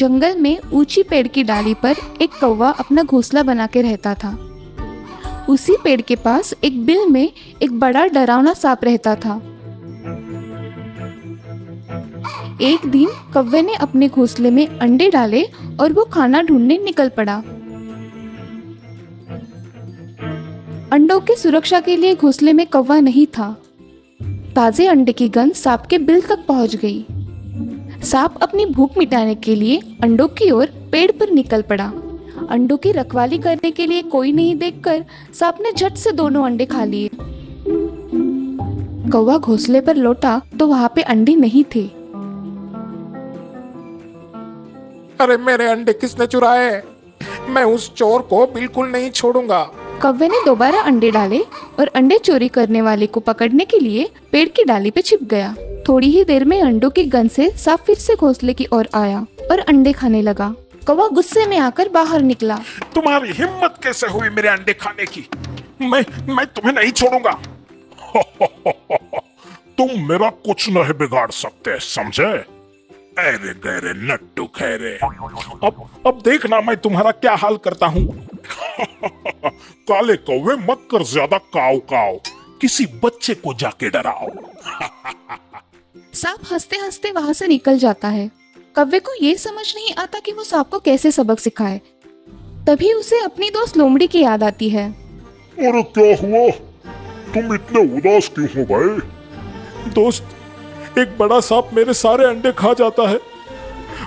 जंगल में ऊंची पेड़ की डाली पर एक कौवा अपना घोंसला बना के रहता था। उसी पेड़ के पास एक बिल में एक बड़ा डरावना सांप रहता था। एक दिन कौवे ने अपने घोंसले में अंडे डाले और वो खाना ढूंढने निकल पड़ा। अंडों की सुरक्षा के लिए घोंसले में कौवा नहीं था। ताजे अंडे की गंध सांप के बिल तक पहुंच गई। सांप अपनी भूख मिटाने के लिए अंडों की ओर पेड़ पर निकल पड़ा। अंडों की रखवाली करने के लिए कोई नहीं देखकर सांप ने झट से दोनों अंडे खा लिए। कौवा घोंसले पर लौटा तो वहां पे अंडे नहीं थे। अरे मेरे अंडे किसने चुराए? मैं उस चोर को बिल्कुल नहीं छोड़ूंगा। कौवे ने दोबारा अंडे डाले और अंडे चोरी करने वाले को पकड़ने के लिए पेड़ की डाली पे छिप गया। थोड़ी ही देर में अंडों की गंध से सांप फिर से घोंसले की ओर आया और अंडे खाने लगा। कौवा गुस्से में आकर बाहर निकला। तुम्हारी हिम्मत कैसे हुई मेरे अंडे खाने की? मैं तुम्हें नहीं छोड़ूंगा। तुम मेरा कुछ नहीं बिगाड़ सकते, समझे? अरे गहरे नट्टू खैरे। अब देखना मैं तुम्हारा क्या हाल करता हूँ। काले कौवे मत कर ज्यादा काव काव, किसी बच्चे को जाके डराओ। सांप हंसते हंसते वहां से निकल जाता है। कौवे को ये समझ नहीं आता कि वो सांप को कैसे सबक सिखाए। तभी उसे अपनी दोस्त लोमड़ी की याद आती है। अरे क्या हुआ? तुम इतने उदास क्यों हो भाई? दोस्त, एक बड़ा सांप मेरे सारे अंडे खा जाता है।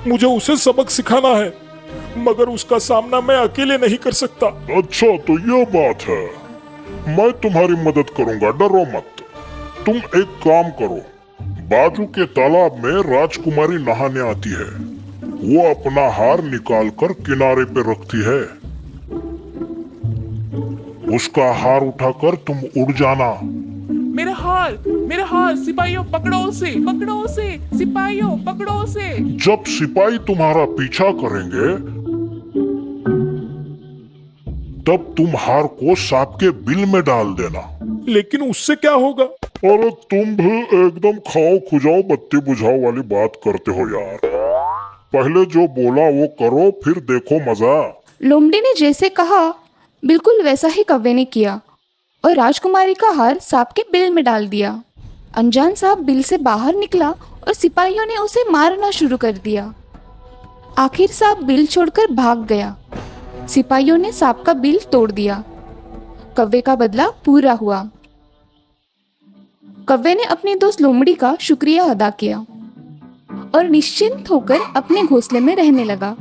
मुझे उसे सबक सिखाना है, मगर उसका सामना मैं अकेले नहीं कर सकता। अच्छा तो ये बात है, मैं तुम्हारी मदद करूंगा, डरो मत। तुम एक काम करो, बाजू के तालाब में राजकुमारी नहाने आती है। वो अपना हार निकालकर किनारे पे रखती है। उसका हार उठाकर तुम उड़ जाना। मेरा हार, सिपाहियों पकड़ो उसे, सिपाहियों पकड़ो उसे। जब सिपाही तुम्हारा पीछा करेंगे तब तुम हार को सांप के बिल में डाल देना। लेकिन उससे क्या होगा? अरे तुम भी एकदम खाओ खुजाओ बत्ती बुझाओ वाली बात करते हो यार। पहले जो बोला वो करो, फिर देखो मजा। लोमड़ी ने जैसे कहा बिल्कुल वैसा ही कौवे ने किया और राजकुमारी का हार सांप के बिल में डाल दिया। अनजान सांप बिल से बाहर निकला और सिपाहियों ने उसे मारना शुरू कर दिया। आखिर सांप बिल छोड़कर भाग गया। सिपाहियों ने सांप का बिल तोड़ दिया। कौवे का बदला पूरा हुआ। कौवे ने अपनी दोस्त लोमड़ी का शुक्रिया अदा किया और निश्चिंत होकर अपने घोंसले में रहने लगा।